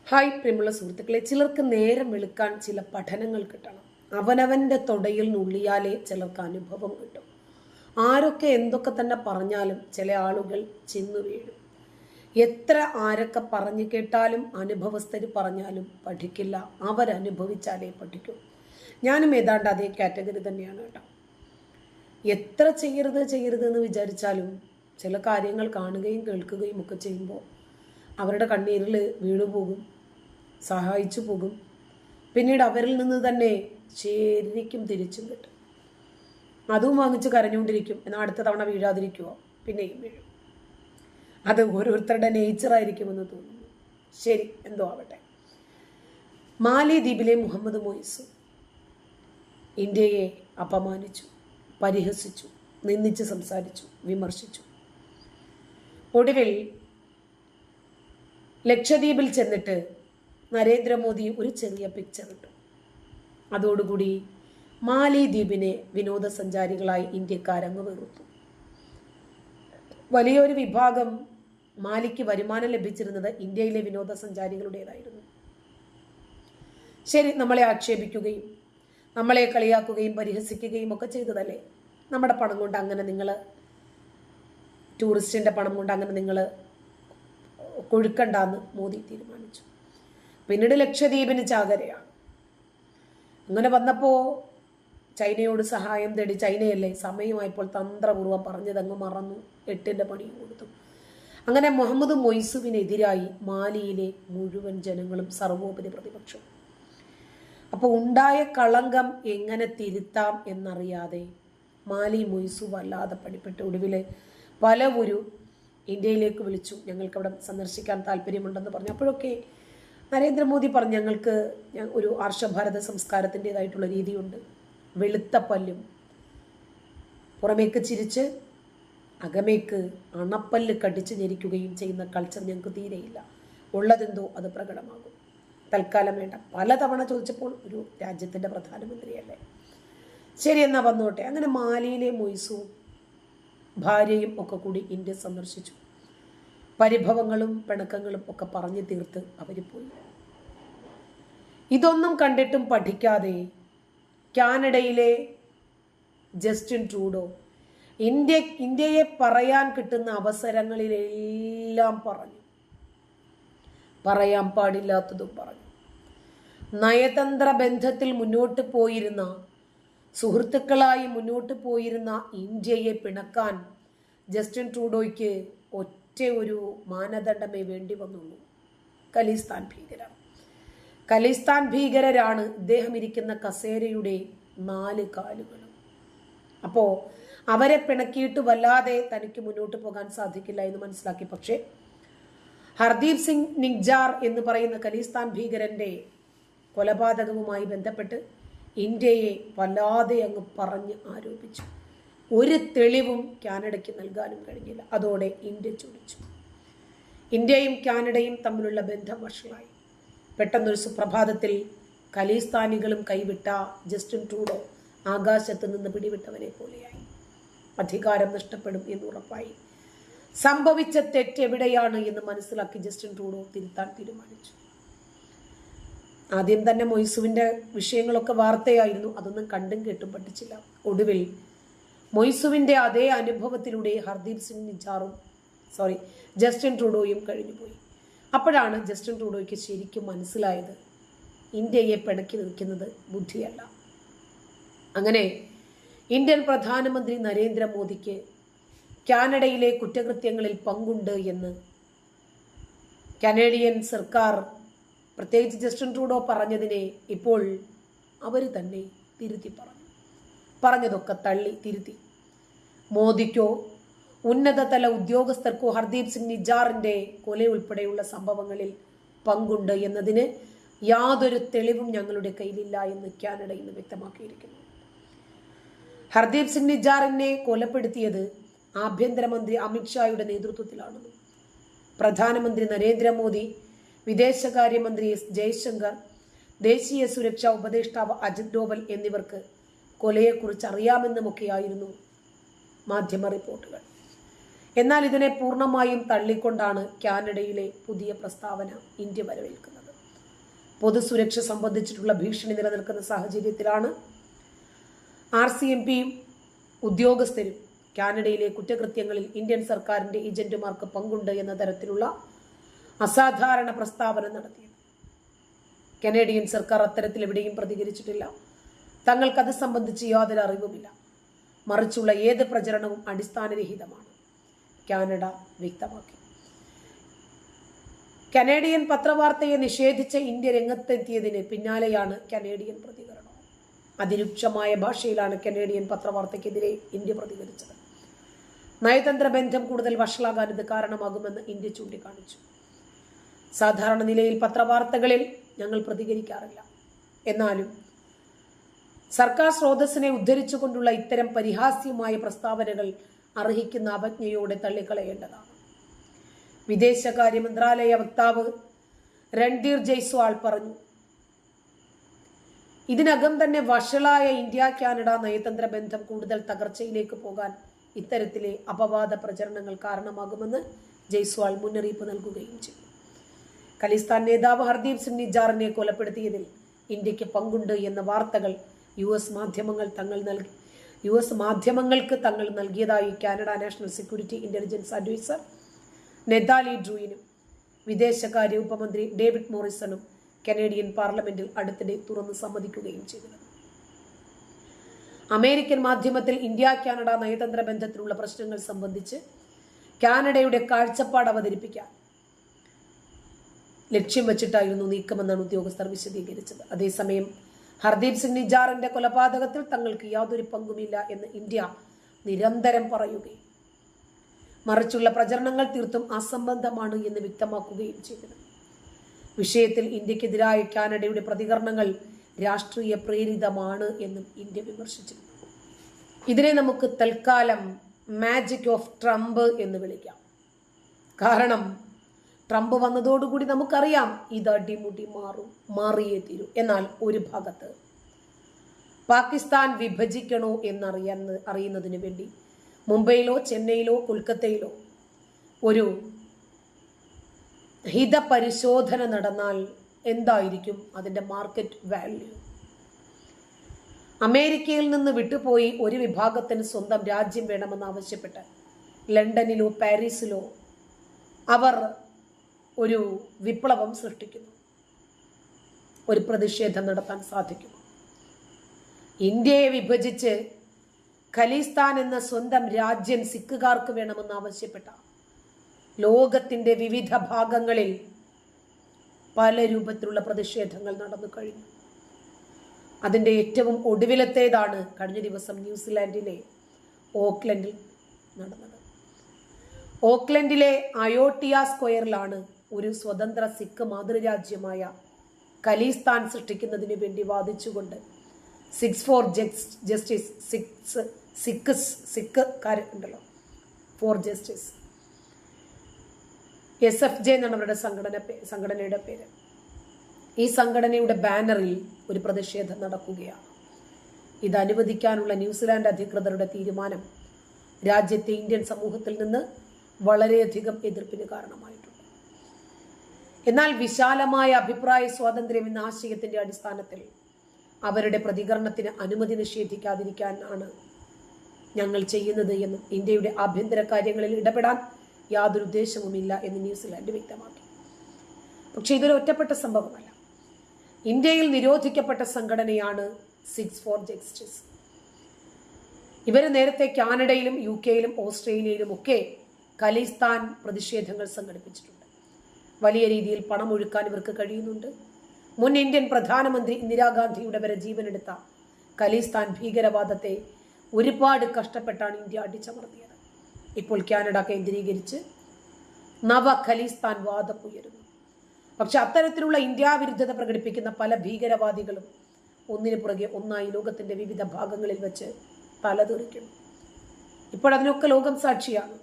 Hi പ്രിയമുള്ള സുഹൃത്തുക്കളെ, ചിലർക്ക് നേരം വെളുക്കാൻ ചില പഠനങ്ങൾ കിട്ടണം. അവനവൻ്റെ തൊടയിൽ നുള്ളിയാലേ ചിലർക്ക് അനുഭവം കിട്ടും. ആരൊക്കെ എന്തൊക്കെ തന്നെ പറഞ്ഞാലും ചില ആളുകൾ ചെന്നു വീഴും. എത്ര ആരൊക്കെ പറഞ്ഞു കേട്ടാലും അനുഭവസ്ഥര് പറഞ്ഞാലും പഠിക്കില്ല. അവരനുഭവിച്ചാലേ പഠിക്കൂ. ഞാനും ഏതാണ്ട് അതേ കാറ്റഗറി തന്നെയാണ് കേട്ടോ. എത്ര ചെയ്യരുത് എന്ന് വിചാരിച്ചാലും ചില കാര്യങ്ങൾ കാണുകയും കേൾക്കുകയും ഒക്കെ ചെയ്യുമ്പോൾ അവരുടെ കണ്ണീരിൽ വീണുപോകും, സഹായിച്ചു പോകും. പിന്നീട് അവരിൽ നിന്ന് തന്നെ ശരിക്കും തിരിച്ചും കിട്ടും. അതും വാങ്ങിച്ച് കരഞ്ഞുകൊണ്ടിരിക്കും. എന്നാൽ അടുത്ത തവണ വീഴാതിരിക്കുമോ? പിന്നെയും വീഴും. അത് ഓരോരുത്തരുടെ നേച്ചറായിരിക്കുമെന്ന് തോന്നുന്നു. ശരി, എന്തോ ആവട്ടെ. മാലിദ്വീപിലെ മുഹമ്മദ് മൊയ്സു ഇന്ത്യയെ അപമാനിച്ചു, പരിഹസിച്ചു, നിന്ദിച്ച് സംസാരിച്ചു, വിമർശിച്ചു. ഒടുവിൽ ലക്ഷദ്വീപിൽ ചെന്നിട്ട് നരേന്ദ്രമോദി ഒരു ചെറിയ പിക്ചർ ഇട്ടു. അതോടുകൂടി മാലിദ്വീപിനെ വിനോദസഞ്ചാരികളായി ഇന്ത്യക്കാരങ്ങ് വെറുത്തു. വലിയൊരു വിഭാഗം മാലിക്ക് വരുമാനം ലഭിച്ചിരുന്നത് ഇന്ത്യയിലെ വിനോദസഞ്ചാരികളുടേതായിരുന്നു. ശരി, നമ്മളെ ആക്ഷേപിക്കുകയും നമ്മളെ കളിയാക്കുകയും പരിഹസിക്കുകയും ഒക്കെ ചെയ്തതല്ലേ. നമ്മുടെ പണം കൊണ്ട് അങ്ങനെ നിങ്ങൾ, ടൂറിസ്റ്റിൻ്റെ പണം കൊണ്ട് അങ്ങനെ നിങ്ങൾ കൊഴുക്കണ്ടെന്ന് മോദി തീരുമാനിച്ചു. പിന്നീട് ലക്ഷദ്വീപിന് ചാകരയാണ്. അങ്ങനെ വന്നപ്പോൾ ചൈനയോട് സഹായം തേടി, ചൈനയല്ലേ സമയമായപ്പോൾ തന്ത്രപൂർവ്വം പറഞ്ഞതങ്ങ് മറന്നു, 8ന്റെ പണി കൊടുത്തു. അങ്ങനെ മുഹമ്മദ് മൊയ്സുവിനെതിരായി മാലിയിലെ മുഴുവൻ ജനങ്ങളും, സർവോപരി പ്രതിപക്ഷം. അപ്പോൾ ഉണ്ടായ കളങ്കം എങ്ങനെ തിരുത്താം എന്നറിയാതെ മാലി മൊയ്സു വല്ലാതെ പണിപ്പെട്ട് ഒടുവിൽ പലവരും ഇന്ത്യയിലേക്ക് വിളിച്ചു. ഞങ്ങൾക്ക് അവിടെ സന്ദർശിക്കാൻ താല്പര്യമുണ്ടെന്ന് പറഞ്ഞു. അപ്പോഴൊക്കെ നരേന്ദ്രമോദി പറഞ്ഞു, ഞങ്ങൾക്ക് ഒരു ആർഷഭാരത സംസ്കാരത്തിൻ്റെതായിട്ടുള്ള രീതിയുണ്ട്. വെളുത്ത പല്ലും പുറമേക്ക് ചിരിച്ച് അകമേക്ക് അണപ്പല്ല് കടിച്ച് ഞെരിക്കുകയും ചെയ്യുന്ന കൾച്ചർ ഞങ്ങൾക്ക് തീരെയില്ല. ഉള്ളതെന്തോ അത് പ്രകടമാകും. തൽക്കാലം വേണ്ട. പലതവണ ചോദിച്ചപ്പോൾ ഒരു രാജ്യത്തിൻ്റെ പ്രധാനമന്ത്രിയല്ലേ, ശരി എന്നാ വന്നോട്ടെ. അങ്ങനെ മാലിയിലെ മൊയ്സുവും ഭാര്യയും ഒക്കെ കൂടി ഇന്ത്യ സന്ദർശിച്ചു. പരിഭവങ്ങളും പിണക്കങ്ങളും ഒക്കെ പറഞ്ഞു തീർത്ത് അവർ പോയി. ഇതൊന്നും കണ്ടിട്ടും പഠിക്കാതെ കാനഡയിലെ ജസ്റ്റിൻ ട്രൂഡോ ഇന്ത്യയെ പറയാൻ കിട്ടുന്ന അവസരങ്ങളിലെല്ലാം പറഞ്ഞു. പറയാൻ പാടില്ലാത്തതും പറഞ്ഞു. നയതന്ത്ര ബന്ധത്തിൽ മുന്നോട്ട് പോയിരുന്ന, സുഹൃത്തുക്കളായി മുന്നോട്ട് പോയിരുന്ന ഇന്ത്യയെ പിണക്കാൻ ജസ്റ്റിൻ ട്രൂഡോയ്ക്ക് ഒറ്റ ഒരു മാനദണ്ഡമേ വേണ്ടി വന്നുള്ളൂ: ഖലിസ്ഥാൻ ഭീകരർ. ഖലിസ്ഥാൻ ഭീകരരാണ് ഇദ്ദേഹം ഇരിക്കുന്ന കസേരയുടെ 4 കാലുകളും. അപ്പോൾ അവരെ പിണക്കിയിട്ട് വല്ലാതെ തനിക്ക് മുന്നോട്ട് പോകാൻ സാധിക്കില്ല എന്ന് മനസ്സിലാക്കി. പക്ഷേ ഹർദീപ് സിംഗ് നിഗ്ജാർ എന്ന് പറയുന്ന ഖലിസ്ഥാൻ ഭീകരന്റെ കൊലപാതകവുമായി ബന്ധപ്പെട്ട് ഇന്ത്യയെ വല്ലാതെ അങ്ങ് പറഞ്ഞ് ആരോപിച്ചു. ഒരു തെളിവും കാനഡയ്ക്ക് നൽകാനും കഴിഞ്ഞില്ല. അതോടെ ഇന്ത്യ ചൊടിച്ചു. ഇന്ത്യയും കാനഡയും തമ്മിലുള്ള ബന്ധം വഷളായി. പെട്ടെന്നൊരു സുപ്രഭാതത്തിൽ ഖലിസ്ഥാനികളും കൈവിട്ട ജസ്റ്റിൻ ട്രൂഡോ ആകാശത്ത് നിന്ന് പിടിവിട്ടവനെ പോലെയായി. അധികാരം നഷ്ടപ്പെടും എന്നുറപ്പായി. സംഭവിച്ച തെറ്റെവിടെയാണ് എന്ന് മനസ്സിലാക്കി ജസ്റ്റിൻ ട്രൂഡോ തിരുത്താൻ തീരുമാനിച്ചു. ആദ്യം തന്നെ മൊയ്സുവിൻ്റെ വിഷയങ്ങളൊക്കെ വാർത്തയായിരുന്നു. അതൊന്നും കണ്ടും കേട്ടും പഠിച്ചില്ല. ഒടുവിൽ മൊയ്സുവിൻ്റെ അതേ അനുഭവത്തിലൂടെ ഹർദീപ് സിംഗ് നിജാറും ജസ്റ്റിൻ ട്രൂഡോയും കഴിഞ്ഞുപോയി. അപ്പോഴാണ് ജസ്റ്റിൻ ട്രൂഡോയ്ക്ക് ശരിക്കും മനസ്സിലായത് ഇന്ത്യയെ പിണക്കി നിൽക്കുന്നത് ബുദ്ധിയല്ല. അങ്ങനെ ഇന്ത്യൻ പ്രധാനമന്ത്രി നരേന്ദ്രമോദിക്ക് കാനഡയിലെ കുറ്റകൃത്യങ്ങളിൽ പങ്കുണ്ട് എന്ന് കനേഡിയൻ സർക്കാർ, പ്രത്യേകിച്ച് ജസ്റ്റിൻ ട്രൂഡോ പറഞ്ഞതിനെ ഇപ്പോൾ അവർ തന്നെ തിരുത്തി പറഞ്ഞു. പറഞ്ഞതൊക്കെ തള്ളി തിരുത്തി. മോദിക്കോ ഉന്നതതല ഉദ്യോഗസ്ഥർക്കോ ഹർദീപ് സിംഗ് നിജാറിന്റെ കൊല ഉൾപ്പെടെയുള്ള സംഭവങ്ങളിൽ പങ്കുണ്ട് എന്നതിന് യാതൊരു തെളിവും ഞങ്ങളുടെ കയ്യിലില്ല എന്ന് കാനഡ ഇന്ന് വ്യക്തമാക്കിയിരിക്കുന്നു. ഹർദീപ് സിംഗ് നിജാറിനെ കൊലപ്പെടുത്തിയത് ആഭ്യന്തരമന്ത്രി അമിത്ഷായുടെ നേതൃത്വത്തിലാണെന്നും പ്രധാനമന്ത്രി നരേന്ദ്രമോദി, വിദേശകാര്യമന്ത്രി എസ് ജയശങ്കർ, ദേശീയ സുരക്ഷാ ഉപദേഷ്ടാവ് അജിത് ഡോവൽ എന്നിവർക്ക് കൊലയെക്കുറിച്ച് അറിയാമെന്നുമൊക്കെയായിരുന്നു മാധ്യമ റിപ്പോർട്ടുകൾ. എന്നാൽ ഇതിനെ പൂർണ്ണമായും തള്ളിക്കൊണ്ടാണ് കാനഡയിലെ പുതിയ പ്രസ്താവന ഇന്ത്യ വരവേൽക്കുന്നത്. പൊതുസുരക്ഷ സംബന്ധിച്ചിട്ടുള്ള ഭീഷണി നിലനിൽക്കുന്ന സാഹചര്യത്തിലാണ് RCMPയും ഉദ്യോഗസ്ഥരും കാനഡയിലെ കുറ്റകൃത്യങ്ങളിൽ ഇന്ത്യൻ സർക്കാരിന്റെ ഏജന്റുമാർക്ക് പങ്കുണ്ട് എന്ന തരത്തിലുള്ള അസാധാരണ പ്രസ്താവന നടത്തിയത്. കനേഡിയൻ സർക്കാർ അത്തരത്തിൽ എവിടെയും പ്രതികരിച്ചിട്ടില്ല. തങ്ങൾക്കത് സംബന്ധിച്ച് യാതൊരു അറിവുമില്ല. മറിച്ചുള്ള ഏത് പ്രചരണവും അടിസ്ഥാനരഹിതമാണ്, കാനഡ വ്യക്തമാക്കി. കനേഡിയൻ പത്രവാർത്തയെ നിഷേധിച്ച ഇന്ത്യ രംഗത്തെത്തിയതിന് പിന്നാലെയാണ് കനേഡിയൻ പ്രതികരണം. അതിരൂക്ഷമായ ഭാഷയിലാണ് കനേഡിയൻ പത്രവാർത്തയ്ക്കെതിരെ ഇന്ത്യ പ്രതികരിച്ചത്. നയതന്ത്ര ബന്ധം കൂടുതൽ വഷളാകാൻ ഇത് കാരണമാകുമെന്ന് ഇന്ത്യ ചൂണ്ടിക്കാണിച്ചു. സാധാരണ നിലയിൽ പത്രവാർത്തകളിൽ ഞങ്ങൾ പ്രതികരിക്കാറില്ല. എന്നാലും സർക്കാർ സ്രോതസ്സിനെ ഉദ്ധരിച്ചുകൊണ്ടുള്ള ഇത്തരം പരിഹാസ്യമായ പ്രസ്താവനകൾ അർഹിക്കുന്ന അവജ്ഞയോടെ തള്ളിക്കളയേണ്ടതാണ്. വിദേശകാര്യ മന്ത്രാലയ വക്താവ് രൺധീർ ജയ്സ്വാൾ പറഞ്ഞു, ഇതിനകം തന്നെ വഷളായ ഇന്ത്യ കാനഡ നയതന്ത്ര ബന്ധം കൂടുതൽ തകർച്ചയിലേക്ക് പോകാൻ ഇത്തരത്തിലെ അപവാദ പ്രചരണങ്ങൾ കാരണമാകുമെന്ന് ജയ്സ്വാൾ മുന്നറിയിപ്പ് നൽകുകയും ചെയ്തു. ഖലിസ്ഥാൻ നേതാവ് ഹർദീപ് സിംഗ് നിജാറിനെ കൊലപ്പെടുത്തിയതിൽ ഇന്ത്യക്ക് പങ്കുണ്ട് എന്ന വാർത്തകൾ US മാധ്യമങ്ങൾക്ക് തങ്ങൾ നൽകിയതായി Canada national security intelligence adviser Nathalie ഡ്രൂയിനും വിദേശകാര്യ ഉപമന്ത്രി ഡേവിഡ് മോറിസണും കനേഡിയൻ പാർലമെന്റിൽ അടുത്തിടെ തുറന്ന് സമ്മതിക്കുകയും ചെയ്തിരുന്നു. അമേരിക്കൻ മാധ്യമത്തിൽ ഇന്ത്യ കാനഡ നയതന്ത്ര ബന്ധത്തിലുള്ള പ്രശ്നങ്ങൾ സംബന്ധിച്ച് കാനഡയുടെ കാഴ്ചപ്പാട് അവതരിപ്പിക്കാൻ ലക്ഷ്യം വെച്ചിട്ടായിരുന്നു നീക്കമെന്നാണ് ഉദ്യോഗസ്ഥർ വിശദീകരിച്ചത്. അതേസമയം ഹർദീപ് സിംഗ് നിജാറിന്റെ കൊലപാതകത്തിൽ തങ്ങൾക്ക് യാതൊരു പങ്കുമില്ല എന്ന് ഇന്ത്യ നിരന്തരം പറയുകയും മറിച്ചുള്ള പ്രചരണങ്ങൾ തീർത്തും അസംബന്ധമാണ് എന്ന് വ്യക്തമാക്കുകയും ചെയ്തിരുന്നു. വിഷയത്തിൽ ഇന്ത്യക്കെതിരായ കാനഡയുടെ പ്രതികരണങ്ങൾ രാഷ്ട്രീയ പ്രേരിതമാണ് എന്നും ഇന്ത്യ വിമർശിച്ചിരുന്നു. ഇതിനെ നമുക്ക് തൽക്കാലം മാജിക് ഓഫ് ട്രംപ് എന്ന് വിളിക്കാം. കാരണം ട്രംപ് വന്നതോടുകൂടി നമുക്കറിയാം ഇത് അടിമുടി മാറിയേ തീരൂ. എന്നാൽ ഒരു ഭാഗത്ത് പാകിസ്ഥാൻ വിഭജിക്കണോ അറിയുന്നതിന് വേണ്ടി മുംബൈയിലോ ചെന്നൈയിലോ കൊൽക്കത്തയിലോ ഒരു ഹിതപരിശോധന നടന്നാൽ എന്തായിരിക്കും അതിൻ്റെ മാർക്കറ്റ് വാല്യൂ? അമേരിക്കയിൽ നിന്ന് വിട്ടുപോയി ഒരു വിഭാഗത്തിന് സ്വന്തം രാജ്യം വേണമെന്ന് ആവശ്യപ്പെട്ട് ലണ്ടനിലോ പാരീസിലോ അവർ ഒരു വിപ്ലവം സൃഷ്ടിക്കുന്നു. ഒരു പ്രതിഷേധം നടത്താൻ സാധിക്കും. ഇന്ത്യയെ വിഭജിച്ച് ഖലിസ്ഥാൻ എന്ന സ്വന്തം രാജ്യം സിഖുകാർക്ക് വേണമെന്ന് ആവശ്യപ്പെട്ട ലോകത്തിന്റെ വിവിധ ഭാഗങ്ങളിൽ പല രൂപത്തിലുള്ള പ്രതിഷേധങ്ങൾ നടന്നു കഴിഞ്ഞു. അതിൻ്റെ ഏറ്റവും ഒടുവിലത്തേതാണ് കഴിഞ്ഞ ദിവസം ന്യൂസിലാൻഡിലെ ഓക്ലൻഡിൽ നടന്നത്. ഓക്ലൻഡിലെ അയോട്ടിയ സ്ക്വയറിലാണ് ഒരു സ്വതന്ത്ര സിഖ് മാതൃരാജ്യമായ ഖലിസ്ഥാൻ സൃഷ്ടിക്കുന്നതിന് വേണ്ടി വാദിച്ചുകൊണ്ട് 6 for Justice സിഖുകാരുണ്ടല്ലോ 4 Justice SFJ എന്നാണ് അവരുടെ സംഘടനയുടെ പേര്. ഈ സംഘടനയുടെ ബാനറിൽ ഒരു പ്രതിഷേധം നടക്കുകയാണ്. ഇത് അനുവദിക്കാനുള്ള ന്യൂസിലാൻഡ് അധികൃതരുടെ തീരുമാനം രാജ്യത്തെ ഇന്ത്യൻ സമൂഹത്തിൽ നിന്ന് വളരെയധികം എതിർപ്പിന് കാരണമായിട്ടുണ്ട്. എന്നാൽ വിശാലമായ അഭിപ്രായ സ്വാതന്ത്ര്യം എന്ന ആശയത്തിന്റെ അടിസ്ഥാനത്തിൽ അവരുടെ പ്രതികരണത്തിന് അനുമതി നിഷേധിക്കാതിരിക്കാനാണ് ഞങ്ങൾ ചെയ്യുന്നത് എന്നും ഇന്ത്യയുടെ ആഭ്യന്തര കാര്യങ്ങളിൽ ഇടപെടാൻ യാതൊരു ഉദ്ദേശവുമില്ല എന്ന് ന്യൂസിലാൻഡ് വ്യക്തമാക്കി. പക്ഷെ ഇതൊരു ഒറ്റപ്പെട്ട സംഭവമല്ല. ഇന്ത്യയിൽ നിരോധിക്കപ്പെട്ട സംഘടനയാണ് 6 for Justice. ഇവർ നേരത്തെ കാനഡയിലും UK യിലും ഓസ്ട്രേലിയയിലും ഒക്കെ ഖലിസ്ഥാൻ പ്രതിഷേധങ്ങൾ സംഘടിപ്പിച്ചിട്ടുണ്ട്. വലിയ രീതിയിൽ പണം ഒഴുക്കാൻ ഇവർക്ക് കഴിയുന്നുണ്ട്. മുൻ ഇന്ത്യൻ പ്രധാനമന്ത്രി ഇന്ദിരാഗാന്ധിയുടെ വരെ ജീവനെടുത്ത ഖലിസ്ഥാൻ ഭീകരവാദത്തെ ഒരുപാട് കഷ്ടപ്പെട്ടാണ് ഇന്ത്യ അടിച്ചമർത്തിയത്. ഇപ്പോൾ കാനഡ കേന്ദ്രീകരിച്ച് നവ ഖലിസ്ഥാൻ വാദം ഉയരുന്നു. പക്ഷെ അത്തരത്തിലുള്ള ഇന്ത്യ വിരുദ്ധത പ്രകടിപ്പിക്കുന്ന പല ഭീകരവാദികളും ഒന്നിനു പുറകെ ഒന്നായി ലോകത്തിന്റെ വിവിധ ഭാഗങ്ങളിൽ വെച്ച് തലതെറിക്കുന്നു. ഇപ്പോൾ അതിനൊക്കെ ലോകം സാക്ഷിയാണ്.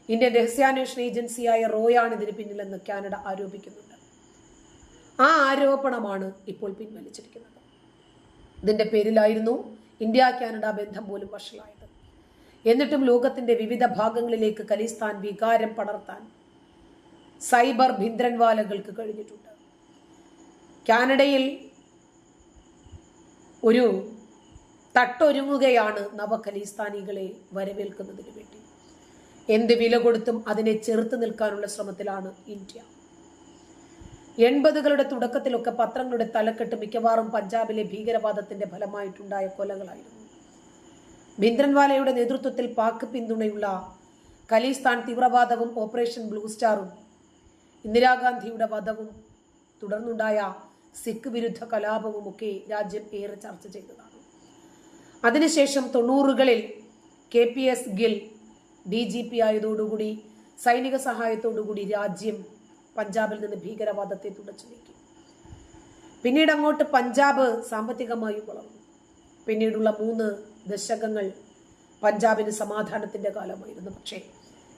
ഇന്ത്യൻ രഹസ്യാന്വേഷണ ഏജൻസിയായ റോയാണ് ഇതിന് പിന്നിലെന്ന് കാനഡ ആരോപിക്കുന്നുണ്ട്. ആ ആരോപണമാണ് ഇപ്പോൾ പിൻവലിച്ചിരിക്കുന്നത്. ഇതിന്റെ പേരിലായിരുന്നു ഇന്ത്യ കാനഡ ബന്ധം പോലും വഷളായത്. എന്നിട്ടും ലോകത്തിന്റെ വിവിധ ഭാഗങ്ങളിലേക്ക് ഖലിസ്ഥാൻ വികാരം പടർത്താൻ സൈബർ ഭിന്ദ്രൻവാലകൾക്ക് കഴിഞ്ഞിട്ടുണ്ട്. കാനഡയിൽ ഒരു തട്ടൊരുങ്ങുകയാണ് നവ ഖലിസ്ഥാനികളെ വരവേൽക്കുന്നതിന് വേണ്ടി. എന്ത് വില കൊടുത്തും അതിനെ ചെറുത്ത് നിൽക്കാനുള്ള ശ്രമത്തിലാണ് ഇന്ത്യ. 80കളുടെ തുടക്കത്തിലൊക്കെ പത്രങ്ങളുടെ തലക്കെട്ട് മിക്കവാറും പഞ്ചാബിലെ ഭീകരവാദത്തിന്റെ ഫലമായിട്ടുണ്ടായ കൊലകളായിരുന്നു. ഭിന്ദ്രൻവാലയുടെ നേതൃത്വത്തിൽ പാക് പിന്തുണയുള്ള ഖലിസ്ഥാൻ തീവ്രവാദവും ഓപ്പറേഷൻ ബ്ലൂ സ്റ്റാറും ഇന്ദിരാഗാന്ധിയുടെ വധവും തുടർന്നുണ്ടായ സിഖ് വിരുദ്ധ കലാപവും ഒക്കെ രാജ്യം ഏറെ ചർച്ച ചെയ്തതാണ്. അതിനുശേഷം 90കളിൽ KPS ഗിൽ DGP ആയതോടുകൂടി സൈനിക സഹായത്തോടുകൂടി രാജ്യം പഞ്ചാബിൽ നിന്ന് ഭീകരവാദത്തെ തുടച്ചു നീക്കി. പിന്നീട് അങ്ങോട്ട് പഞ്ചാബ് സാമ്പത്തികമായും വളർന്നു. പിന്നീടുള്ള 3 ദശകങ്ങൾ പഞ്ചാബിന് സമാധാനത്തിന്റെ കാലമായിരുന്നു. പക്ഷേ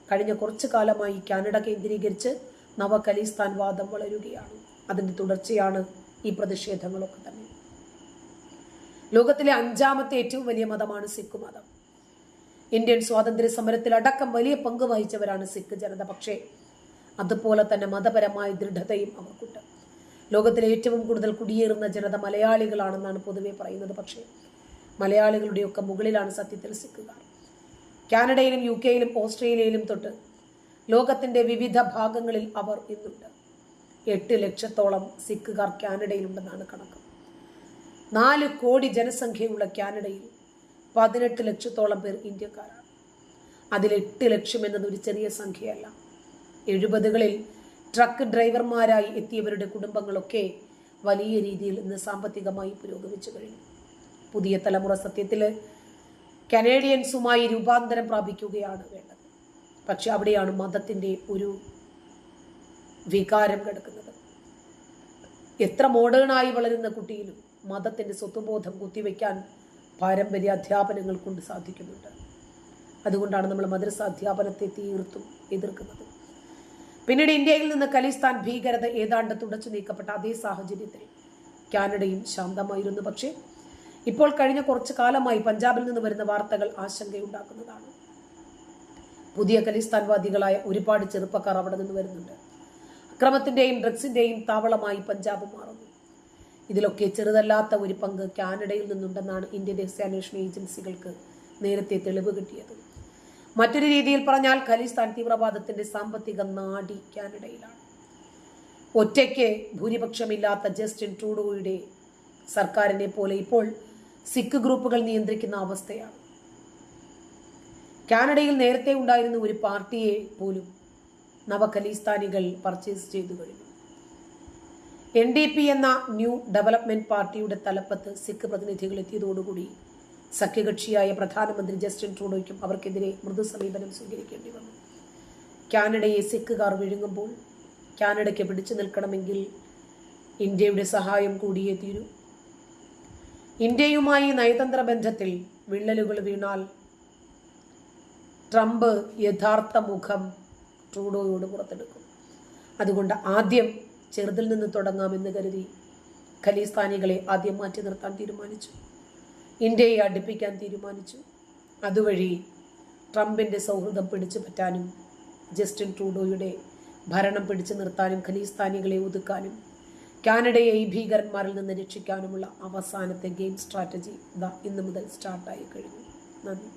കഴിഞ്ഞ കുറച്ചു കാലമായി കാനഡ കേന്ദ്രീകരിച്ച് നവ ഖലിസ്ഥാൻ വാദം വളരുകയാണ്. അതിന്റെ തുടർച്ചയാണ് ഈ പ്രതിഷേധങ്ങളൊക്കെ തന്നെ. ലോകത്തിലെ 5ാമത്തെ ഏറ്റവും വലിയ മതമാണ് സിഖ് മതം. ഇന്ത്യൻ സ്വാതന്ത്ര്യ സമരത്തിൽ അടക്കം വലിയ പങ്ക് വഹിച്ചവരാണ് സിഖ് ജനത. പക്ഷേ അതുപോലെ തന്നെ മതപരമായ ദൃഢതയും അവർക്കുണ്ട്. ലോകത്തിലെ ഏറ്റവും കൂടുതൽ കുടിയേറുന്ന ജനത മലയാളികളാണെന്നാണ് പൊതുവെ പറയുന്നത്. പക്ഷേ മലയാളികളുടെയൊക്കെ മുകളിലാണ് സത്യത്തിൽ സിഖുകാർ. കാനഡയിലും UK-യിലും ഓസ്ട്രേലിയയിലും തൊട്ട് ലോകത്തിന്റെ വിവിധ ഭാഗങ്ങളിൽ അവർ ഇന്നുണ്ട്. 8 ലക്ഷത്തോളം സിഖുകാർ കാനഡയിലുണ്ടെന്നാണ് കണക്ക്. 4 കോടി ജനസംഖ്യയുള്ള കാനഡയിൽ 18 ലക്ഷത്തോളം പേർ ഇന്ത്യക്കാരാണ്. അതിൽ 8 ലക്ഷം എന്നത് ഒരു ചെറിയ സംഖ്യയല്ല. 70കളിൽ ട്രക്ക് ഡ്രൈവർമാരായി എത്തിയവരുടെ കുടുംബങ്ങളൊക്കെ വലിയ രീതിയിൽ ഇന്ന് സാമ്പത്തികമായി പുരോഗമിച്ചു കഴിഞ്ഞു. പുതിയ തലമുറ സത്യത്തിൽ കനേഡിയൻസുമായി രൂപാന്തരം പ്രാപിക്കുകയാണ് വേണ്ടത്. പക്ഷെ അവിടെയാണ് മതത്തിന്റെ ഒരു വികാരം കിടക്കുന്നത്. എത്ര മോഡേണായി വളരുന്ന കുട്ടിയിലും മതത്തിന്റെ സ്വത്വബോധം കുത്തിവെക്കാൻ പാരമ്പര്യ അധ്യാപനങ്ങൾ കൊണ്ട് സാധിക്കുന്നുണ്ട്. അതുകൊണ്ടാണ് നമ്മൾ മദ്രസ അധ്യാപനത്തെ തീർത്തും എതിർക്കുന്നത്. പിന്നീട് ഇന്ത്യയിൽ നിന്ന് ഖലിസ്ഥാൻ ഭീകരത ഏതാണ്ട് തുടച്ചു നീക്കപ്പെട്ട അതേ സാഹചര്യത്തിൽ കാനഡയും ശാന്തമായിരുന്നു. പക്ഷേ ഇപ്പോൾ കഴിഞ്ഞ കുറച്ചു കാലമായി പഞ്ചാബിൽ നിന്ന് വരുന്ന വാർത്തകൾ ആശങ്കയുണ്ടാക്കുന്നതാണ്. പുതിയ ഖലിസ്ഥാൻവാദികളായ ഒരുപാട് ചെറുപ്പക്കാർ അവിടെ നിന്ന് വരുന്നുണ്ട്. അക്രമത്തിന്റെയും ഡ്രഗ്സിന്റെയും താവളമായി പഞ്ചാബ് മാറുന്നു. ഇതിലൊക്കെ ചെറുതല്ലാത്ത ഒരു പങ്ക് കാനഡയിൽ നിന്നുണ്ടെന്നാണ് ഇന്ത്യൻ രഹസ്യാന്വേഷണ ഏജൻസികൾക്ക് നേരത്തെ തെളിവ് കിട്ടിയത്. മറ്റൊരു രീതിയിൽ പറഞ്ഞാൽ ഖലിസ്ഥാൻ തീവ്രവാദത്തിന്റെ സാമ്പത്തിക നാഡി കാനഡയിലാണ്. ഒറ്റയ്ക്ക് ഭൂരിപക്ഷമില്ലാത്ത ജസ്റ്റിൻ ട്രൂഡോയുടെ സർക്കാരിനെ പോലെ ഇപ്പോൾ സിഖ് ഗ്രൂപ്പുകൾ നിയന്ത്രിക്കുന്ന അവസ്ഥയാണ്. കാനഡയിൽ നേരത്തെ ഉണ്ടായിരുന്ന ഒരു പാർട്ടിയെ പോലും നവ ഖലിസ്ഥാനികൾ പർച്ചേസ് ചെയ്തു കഴിഞ്ഞു. NDP എന്ന ന്യൂ ഡെവലപ്മെന്റ് പാർട്ടിയുടെ തലപ്പത്ത് സിഖ് പ്രതിനിധികൾ എത്തിയതോടുകൂടി സഖ്യകക്ഷിയായ പ്രധാനമന്ത്രി ജസ്റ്റിൻ ട്രൂഡോയ്ക്കും അവർക്കെതിരെ മൃദു സമീപനം സ്വീകരിക്കേണ്ടി വന്നു. കാനഡയെ സിഖുകാർ വിഴുങ്ങുമ്പോൾ കാനഡയ്ക്ക് പിടിച്ചു നിൽക്കണമെങ്കിൽ ഇന്ത്യയുടെ സഹായം കൂടിയേ തീരൂ. ഇന്ത്യയുമായി നയതന്ത്ര ബന്ധത്തിൽ വിള്ളലുകൾ വീണാൽ ട്രംപ് യഥാർത്ഥ മുഖം ട്രൂഡോയോട് പുറത്തെടുക്കും. അതുകൊണ്ട് ആദ്യം ചെറുതിൽ നിന്ന് തുടങ്ങാമെന്ന് കരുതി ഖലിസ്ഥാനികളെ ആദ്യം മാറ്റി നിർത്താൻ തീരുമാനിച്ചു. ഇന്ത്യയെ അടുപ്പിക്കാൻ തീരുമാനിച്ചു. അതുവഴി ട്രംപിന്റെ സൗഹൃദം പിടിച്ചു പറ്റാനും ജസ്റ്റിൻ ട്രൂഡോയുടെ ഭരണം പിടിച്ചു നിർത്താനും ഖലിസ്ഥാനികളെ ഒതുക്കാനും കാനഡയെ ഈ ഭീകരന്മാരിൽ നിന്ന് രക്ഷിക്കാനുമുള്ള അവസാനത്തെ ഗെയിം സ്ട്രാറ്റജി ഇന്ന് മുതൽ സ്റ്റാർട്ടായി കഴിഞ്ഞു. നന്ദി.